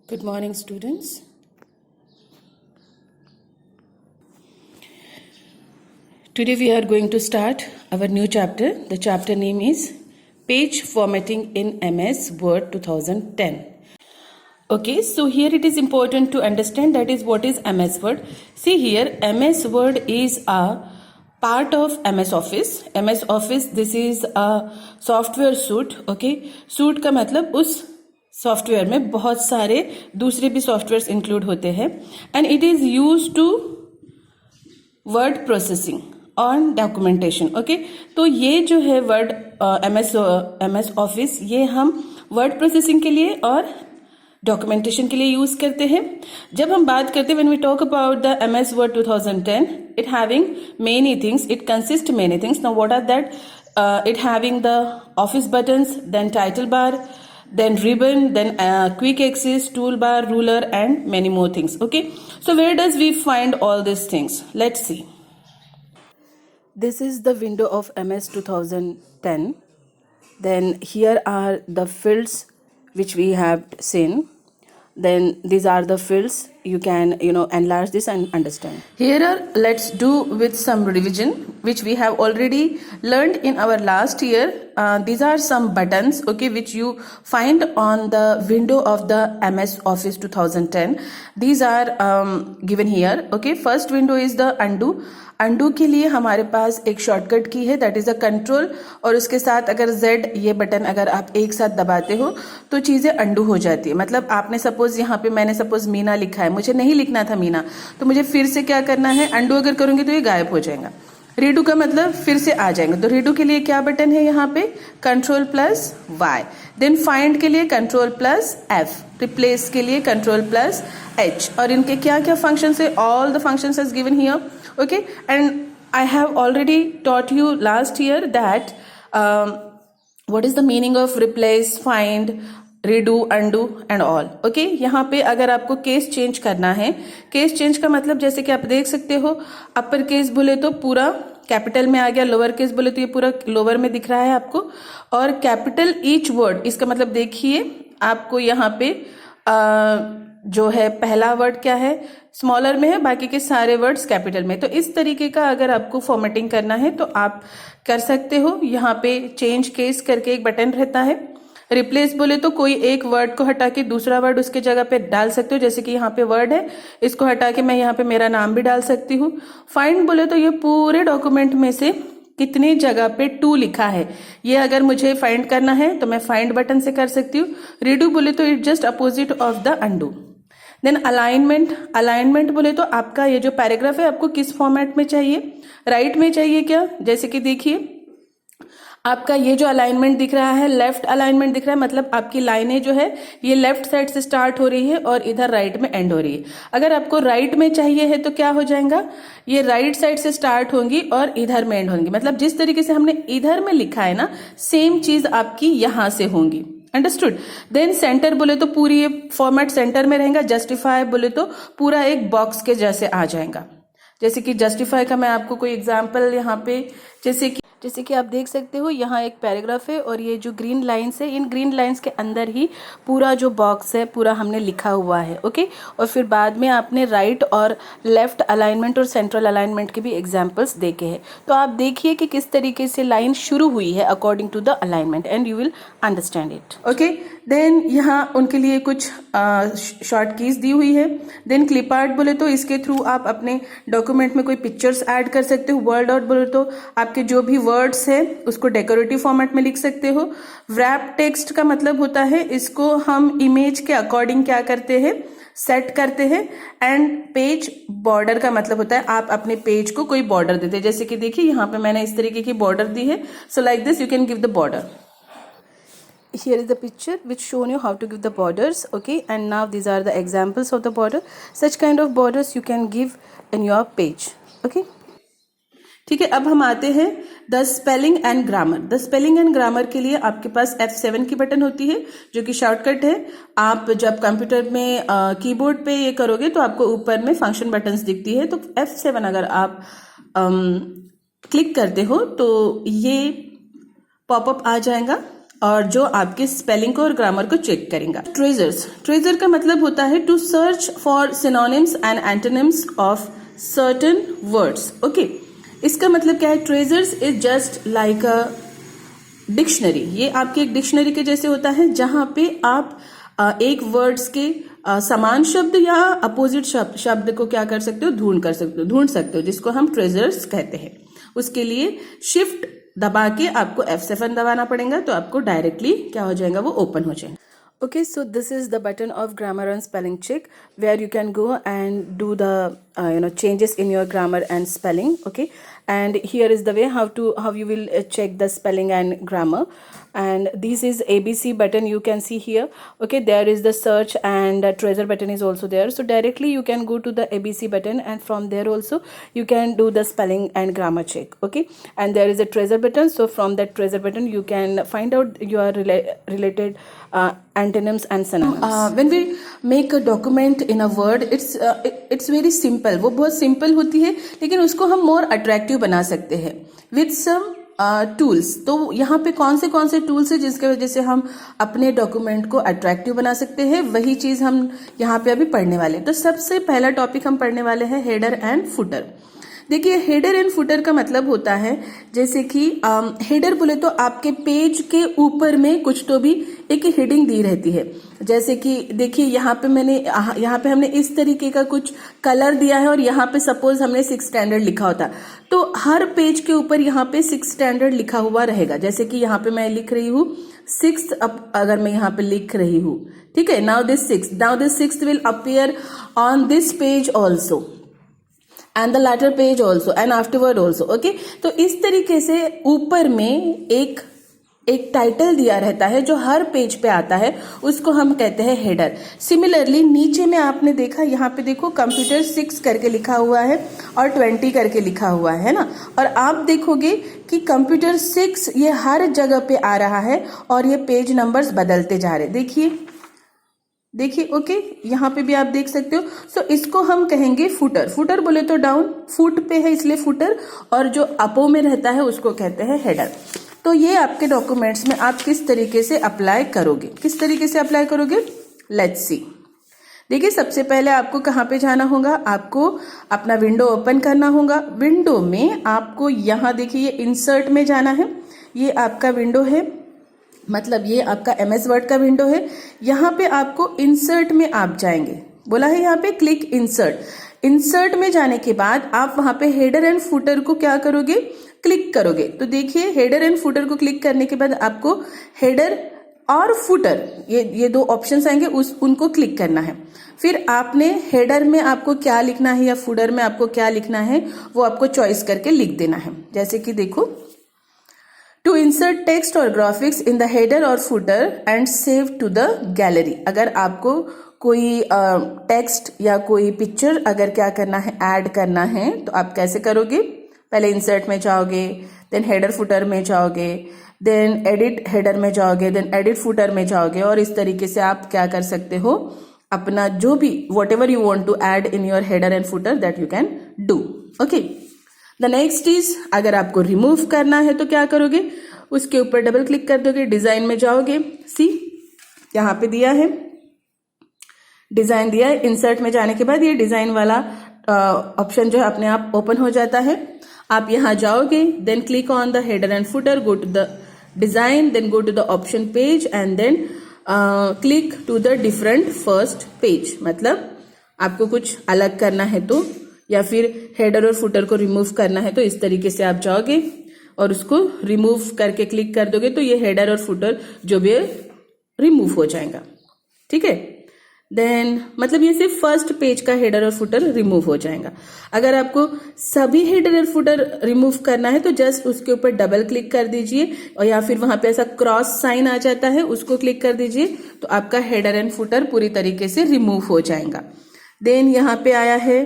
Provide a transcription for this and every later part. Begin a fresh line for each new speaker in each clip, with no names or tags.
Good morning, students. Today we are going to start our new chapter. The chapter name is Page Formatting in MS Word 2010. Okay, so here it is important to understand that is what is MS Word. See here, MS Word is a part of MS Office. MS Office, this is a software suite. Okay, suite का मतलब उस software में बहुत सारे दूसरे भी softwares include होते हैं and it is use to word processing on documentation. Okay, तो ये जो है वर्ड एमएस ऑफिस, ये हम वर्ड प्रोसेसिंग के लिए और डॉक्यूमेंटेशन के लिए यूज करते हैं. जब हम बात करते हैं when we talk about the MS Word 2010, it having many things, it consist many things. Now what are that? It having the office buttons, then title bar, then ribbon, then quick access, toolbar, ruler, and many more things. Okay, so where does we find all these things? Let's see. This is the window of MS 2010. Then here are the fields which we have seen. Then these are the fields. You can enlarge this and understand. Here let's do with some revision which we have already learned in our last year. These are some buttons, okay, which you find on the window of the MS Office 2010. These are given here. Okay, first window is the undo. Undo के लिए हमारे पास एक shortcut की है, that is a control, और उसके साथ अगर Z ये बटन अगर आप एक साथ दबाते हो तो चीजें अंडू हो जाती है. मतलब आपने सपोज यहाँ पे मैंने सपोज मीना लिखा है, मुझे नहीं लिखना था मीना, तो मुझे फिर से क्या करना है, अंडू अगर करूंगी तो ये गायब हो जाएगा. रीडू का मतलब फिर से आ जाएंगे, तो रीडू के लिए क्या बटन है यहाँ पे, control plus Y. Then find के लिए कंट्रोल प्लस F. रिप्लेस के लिए कंट्रोल प्लस H. और इनके क्या क्या फंक्शन है, all the function is given here. Okay, and I have already taught you last year that what is the meaning of replace, find, redo, undo and all. Okay, यहाँ पे अगर आपको case change करना है, case change का मतलब जैसे कि आप देख सकते हो, अपर केस बोले तो पूरा कैपिटल में आ गया, लोअर केस बोले तो ये पूरा लोअर में दिख रहा है आपको, और कैपिटल ईच वर्ड, इसका मतलब देखिए आपको यहाँ पे जो है पहला वर्ड क्या है, स्मॉलर में है, बाकी के सारे वर्ड्स कैपिटल में. तो इस तरीके का अगर आपको फॉर्मेटिंग करना है तो आप कर सकते हो. यहाँ पे चेंज केस करके एक बटन रहता है. रिप्लेस बोले तो कोई एक वर्ड को हटा के दूसरा वर्ड उसके जगह पे डाल सकते हो, जैसे कि यहाँ पे वर्ड है, इसको हटा के मैं यहाँ पे मेरा नाम भी डाल सकती हूँ. फाइंड बोले तो ये पूरे डॉक्यूमेंट में से कितनी जगह पे 2 लिखा है, ये अगर मुझे फाइंड करना है तो मैं फाइंड बटन से कर सकती हूँ. रीडू बोले तो it just opposite of the undo. Then alignment, alignment बोले तो आपका ये जो पैराग्राफ है आपको किस फॉर्मेट में चाहिए, राइट में चाहिए क्या, जैसे कि देखिए आपका ये जो अलाइनमेंट दिख रहा है, लेफ्ट अलाइनमेंट दिख रहा है, मतलब आपकी लाइनें जो है ये लेफ्ट साइड से स्टार्ट हो रही है और इधर राइट में एंड हो रही है. अगर आपको राइट में चाहिए है तो क्या हो जाएगा, ये राइट साइड से स्टार्ट होंगी और इधर में एंड होंगी. मतलब जिस तरीके से हमने इधर में लिखा है ना, सेम चीज आपकी यहां से होंगी. अंडरस्टूड. देन सेंटर बोले तो पूरी ये फॉर्मेट सेंटर में रहेगा. जस्टिफाई बोले तो पूरा एक बॉक्स के जैसे आ जाएगा. जैसे कि जस्टिफाई का मैं आपको कोई एग्जांपल यहाँ पे, जैसे कि आप देख सकते हो यहाँ एक पैराग्राफ है और ये जो ग्रीन लाइंस है, इन ग्रीन लाइंस के अंदर ही पूरा जो बॉक्स है पूरा हमने लिखा हुआ है. ओके, और फिर बाद में आपने राइट और लेफ्ट अलाइनमेंट और सेंट्रल अलाइनमेंट के भी एग्जांपल्स देखे हैं. तो आप देखिए कि किस तरीके से लाइन शुरू हुई है according to the alignment and you will understand it. Okay, then यहाँ उनके लिए कुछ शॉर्ट कीज दी हुई है. देन क्लिप आर्ट बोले तो इसके थ्रू आप अपने डॉक्यूमेंट में कोई पिक्चर्स ऐड कर सकते हो. वर्ड आउट बोले तो आपके जो भी वर्ड्स है उसको डेकोरेटिव फॉर्मेट में लिख सकते हो. व्रैप टेक्स्ट का मतलब होता है इसको हम इमेज के अकॉर्डिंग क्या करते हैं, सेट करते हैं. एंड पेज बॉर्डर का मतलब होता है आप अपने पेज को कोई बॉर्डर देते हैं. जैसे कि देखिए यहाँ पे मैंने इस तरीके की बॉर्डर दी है. So like this you can give the border. Here is the picture which shown you how to give the borders. Okay, and now these are the examples of the border. Such kind of borders you can give in your page. Okay, ठीक है. अब हम आते हैं the spelling and grammar. The spelling and grammar के लिए आपके पास F7 की बटन होती है जो कि शॉर्टकट है. आप जब कंप्यूटर में कीबोर्ड पे ये करोगे तो आपको ऊपर में फंक्शन बटन्स दिखती है. तो F7 अगर आप क्लिक करते हो तो ये पॉपअप आ जाएगा. और जो आपके स्पेलिंग को और ग्रामर को चेक करेंगे। ट्रेजर का मतलब होता है to search for synonyms and antonyms of certain words. Okay, इसका मतलब क्या है? Thesaurus is just like a dictionary. ये आपके एक डिक्शनरी के जैसे होता है, जहां पे आप एक वर्ड्स के समान शब्द या अपोजिट शब्द को क्या कर सकते हो? ढूंढ सकते हो, जिसको हम ट्रेजर्स कहते हैं। उसके लिए शिफ्ट दबा के आपको F7 दबाना पड़ेगा, तो आपको डायरेक्टली क्या हो जाएगा? वो ओपन हो जाएगा। Okay, so this is the button of grammar and spelling check, where you can go and do the changes in your grammar and spelling. Okay, and here is the way how you will check the spelling and grammar. And this is ABC button, you can see here. Okay, there is the search, and treasure button is also there. So directly you can go to the ABC button, and from there also you can do the spelling and grammar check. Okay, and there is a treasure button. So from that treasure button you can find out your related antonyms and synonyms. When we make a document in a word, it's very simple. वो बहुत simple होती है, लेकिन उसको हम more attractive बना सकते हैं with some टूल्स। तो यहाँ पे कौन से टूल्स है जिसके वजह से हम अपने डॉक्यूमेंट को अट्रैक्टिव बना सकते हैं, वही चीज हम यहाँ पे अभी पढ़ने वाले हैं। तो सबसे पहला टॉपिक हम पढ़ने वाले हैं हेडर एंड फुटर। देखिए, हेडर एंड फुटर का मतलब होता है, जैसे कि हेडर बोले तो आपके पेज के ऊपर में कुछ तो भी एक हेडिंग दी रहती है। जैसे कि देखिए, यहाँ पे हमने इस तरीके का कुछ कलर दिया है, और यहाँ पे सपोज हमने 6 स्टैंडर्ड लिखा होता, तो हर पेज के ऊपर यहाँ पे 6 स्टैंडर्ड लिखा हुआ रहेगा। जैसे कि यहाँ पे मैं लिख रही हूँ 6th, अब अगर मैं यहाँ पे लिख रही हूँ, ठीक है, now this 6th will appear on this page also, and the latter page also and afterward also. Okay, तो इस तरीके से ऊपर में एक टाइटल दिया रहता है जो हर पेज पे आता है, उसको हम कहते हैं हेडर। सिमिलरली नीचे में आपने देखा, यहाँ पे देखो कंप्यूटर 6 करके लिखा हुआ है और 20 करके लिखा हुआ है ना, और आप देखोगे कि कंप्यूटर 6 ये हर जगह पे आ रहा है और ये पेज नंबर्स बदलते जा रहे। देखिए, ओके, यहाँ पे भी आप देख सकते हो। सो इसको हम कहेंगे फुटर। फुटर बोले तो डाउन, फुट पे है इसलिए फुटर, और जो अपो में रहता है उसको कहते हैं हेडर। तो ये आपके डॉक्यूमेंट्स में आप किस तरीके से अप्लाई करोगे, लेट्स सी। देखिए, सबसे पहले आपको कहाँ पे जाना होगा? आपको अपना विंडो ओपन करना होगा। विंडो में आपको यहाँ देखिए, ये इंसर्ट में जाना है। ये आपका विंडो है, मतलब ये आपका MS वर्ड का विंडो है। यहाँ पे आपको इंसर्ट में आप जाएंगे, बोला है यहाँ पे क्लिक इंसर्ट में जाने के बाद आप वहां पे हेडर एंड फुटर को क्या करोगे? क्लिक करोगे। तो देखिए, हेडर एंड फुटर को क्लिक करने के बाद आपको हेडर और फुटर ये 2 ऑप्शंस आएंगे, उनको क्लिक करना है। फिर आपने हेडर में आपको क्या लिखना है या फुटर में आपको क्या लिखना है, वो आपको चॉइस करके लिख देना है। जैसे कि देखो, टू इंसर्ट टेक्स्ट और ग्राफिक्स इन द हेडर और footer and save to the gallery. अगर आपको कोई टेक्स्ट या कोई पिक्चर अगर क्या करना है, ऐड करना है, तो आप कैसे करोगे? पहले इंसर्ट में जाओगे, देन हेडर फुटर में जाओगे, देन एडिट हेडर में जाओगे, देन एडिट फुटर में जाओगे, और इस तरीके से आप क्या कर सकते हो? अपना जो भी whatever you want to add in your header and footer, that you can do. Okay, the next is, अगर आपको रिमूव करना है तो क्या करोगे? उसके ऊपर डबल क्लिक कर दोगे, डिजाइन में जाओगे। सी, यहाँ पे दिया है डिजाइन, दिया है। इंसर्ट में जाने के बाद ये डिजाइन वाला ऑप्शन जो है अपने आप ओपन हो जाता है। आप यहाँ जाओगे, then click on the header and footer, go to the design, then go to the option page, and then click to the different first page. मतलब आपको कुछ अलग करना है तो, या फिर हेडर और फुटर को रिमूव करना है, तो इस तरीके से आप जाओगे और उसको रिमूव करके क्लिक कर दोगे, तो ये हेडर और फुटर जो भी रिमूव हो जाएगा। ठीक है, देन मतलब ये सिर्फ फर्स्ट पेज का हेडर और फुटर रिमूव हो जाएगा। अगर आपको सभी हेडर और फुटर रिमूव करना है तो जस्ट उसके ऊपर डबल क्लिक कर दीजिए, और या फिर वहां पे ऐसा क्रॉस साइन आ जाता है, उसको क्लिक कर दीजिए, तो आपका हेडर एंड फुटर पूरी तरीके से रिमूव हो जाएगा। देन यहाँ पे आया है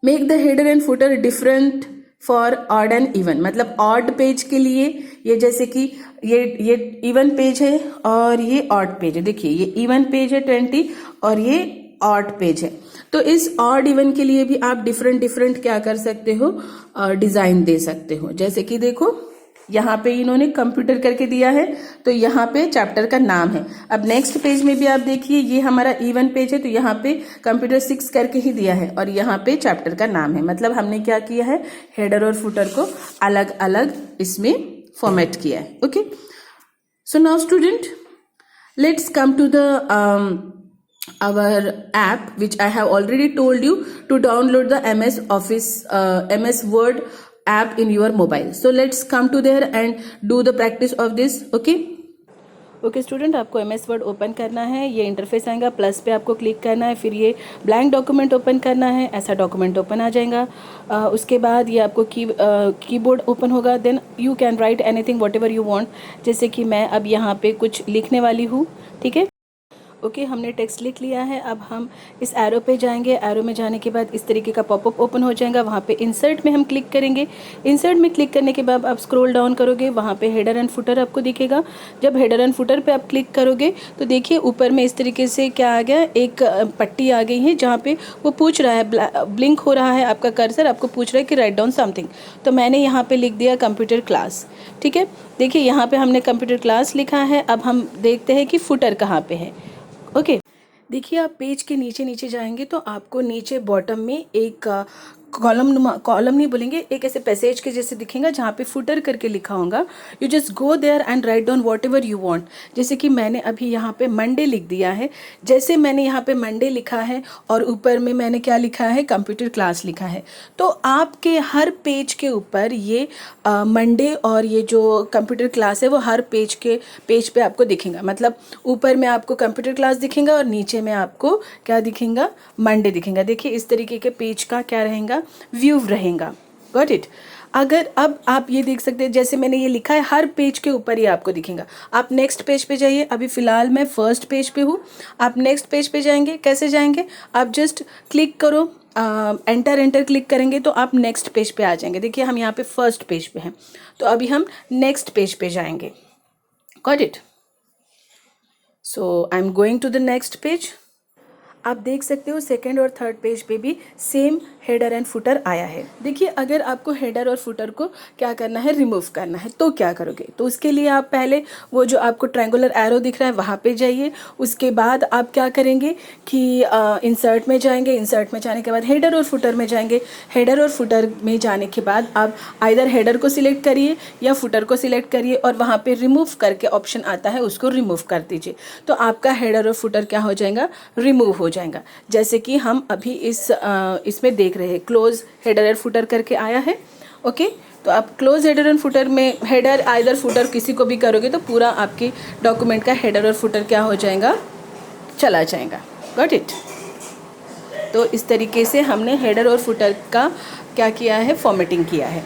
make the header and footer different for odd and even. मतलब ऑड पेज के लिए ये, जैसे कि ये इवन पेज है और ये ऑड पेज है। देखिए, ये इवन पेज है 20 और ये ऑड पेज है। तो इस ऑड इवन के लिए भी आप डिफरेंट क्या कर सकते हो, डिजाइन दे सकते हो। जैसे कि देखो, यहाँ पे इन्होंने कंप्यूटर करके दिया है, तो यहाँ पे चैप्टर का नाम है। अब नेक्स्ट पेज में भी आप देखिए, ये हमारा E1 पेज है, तो यहाँ पे कंप्यूटर 6 करके ही दिया है और यहाँ पे चैप्टर का नाम है। मतलब हमने क्या किया है, हेडर और फुटर को अलग अलग इसमें फॉर्मेट किया है। Okay, so now student, let's come to the our app which I have already told you to download the MS Office MS Word app in your mobile. So let's come to there and do the practice of this. Okay student, आपको MS word open करना है। ये interface आएगा, plus पे आपको click करना है, फिर ये ब्लैंक डॉक्यूमेंट ओपन करना है। ऐसा डॉक्यूमेंट ओपन आ जाएगा। उसके बाद ये आपको कीबोर्ड ओपन होगा। Then you can write anything whatever you want. जैसे कि मैं अब यहाँ पे कुछ लिखने वाली हूँ। ठीक है, ओके, हमने टेक्स्ट लिख लिया है। अब हम इस एरो पे जाएंगे। एरो में जाने के बाद इस तरीके का पॉपअप ओपन हो जाएगा। वहाँ पे इंसर्ट में हम क्लिक करेंगे। इंसर्ट में क्लिक करने के बाद आप स्क्रॉल डाउन करोगे, वहाँ पे हेडर एंड फुटर आपको दिखेगा। जब हेडर एंड फुटर पे आप क्लिक करोगे तो देखिए ऊपर में इस तरीके से क्या आ गया, एक पट्टी आ गई है जहाँ पे वो पूछ रहा है, ब्लिंक हो रहा है आपका कर्सर, आपको पूछ रहा है कि राइट डाउन समथिंग। तो मैंने यहाँ पर लिख दिया कंप्यूटर क्लास। ठीक है, देखिए यहाँ पर हमने कंप्यूटर क्लास लिखा है। अब हम देखते हैं कि फुटर कहाँ पर है। ओके, देखिए आप पेज के नीचे नीचे जाएंगे तो आपको नीचे बॉटम में एक कॉलम नहीं बोलेंगे, एक ऐसे पैसेज के जैसे दिखेगा जहाँ पे फुटर करके लिखा होगा। You just go there and write down whatever you want. जैसे कि मैंने अभी यहाँ पे मंडे लिख दिया है। जैसे मैंने यहाँ पे मंडे लिखा है और ऊपर में मैंने क्या लिखा है, कंप्यूटर क्लास लिखा है। तो आपके हर पेज के ऊपर ये मंडे और ये जो कंप्यूटर क्लास है वो हर पेज पे आपको दिखेगा। मतलब ऊपर में आपको कंप्यूटर क्लास दिखेगा और नीचे में आपको क्या दिखेगा, मंडे दिखेगा। देखिए इस तरीके के पेज का क्या रहेगा, व्यू रहेगा। Got it. अगर अब आप ये देख सकते हैं, जैसे मैंने ये लिखा है हर पेज के ऊपर ये आपको दिखेगा। आप नेक्स्ट पेज पे जाइए। अभी फ़िलहाल मैं फर्स्ट पेज पे हूँ। आप नेक्स्ट पेज पे जाएंगे, कैसे जाएंगे, आप जस्ट क्लिक करो, एंटर क्लिक करेंगे तो आप नेक्स्ट पेज पे आ जाएंगे। देखिए हम यहाँ पे फर्स्ट पेज पे हैं, तो अभी हम नेक्स्ट पेज पे जाएंगे। Got it. So I am going to the next page. आप देख सकते हो सेकेंड और थर्ड पेज पे भी सेम हेडर एंड फुटर आया है। देखिए अगर आपको हेडर और फुटर को क्या करना है, रिमूव करना है, तो क्या करोगे, तो उसके लिए आप पहले वो जो आपको ट्रायंगुलर एरो दिख रहा है वहाँ पे जाइए। उसके बाद आप क्या करेंगे कि इंसर्ट में जाएंगे। इंसर्ट में जाने के बाद हेडर और फुटर में जाएंगे। हेडर और फुटर में जाने के बाद आप आइदर हेडर को सिलेक्ट करिए या फुटर को सिलेक्ट करिए और वहाँ पे रिमूव करके ऑप्शन आता है, उसको रिमूव कर दीजिए। तो आपका हेडर और फुटर क्या हो जाएगा, रिमूव हो जाएगा। जैसे कि हम अभी इसमें देख रहे हैं, क्लोज हेडर एंड फुटर करके आया है। ओके, तो आप क्लोज हेडर एंड फुटर में हेडर आइदर फुटर किसी को भी करोगे तो पूरा आपकी डॉक्यूमेंट का हेडर और फुटर क्या हो जाएगा, चला जाएगा। Got it. तो इस तरीके से हमने हेडर और फुटर का क्या किया है, फॉर्मेटिंग किया है।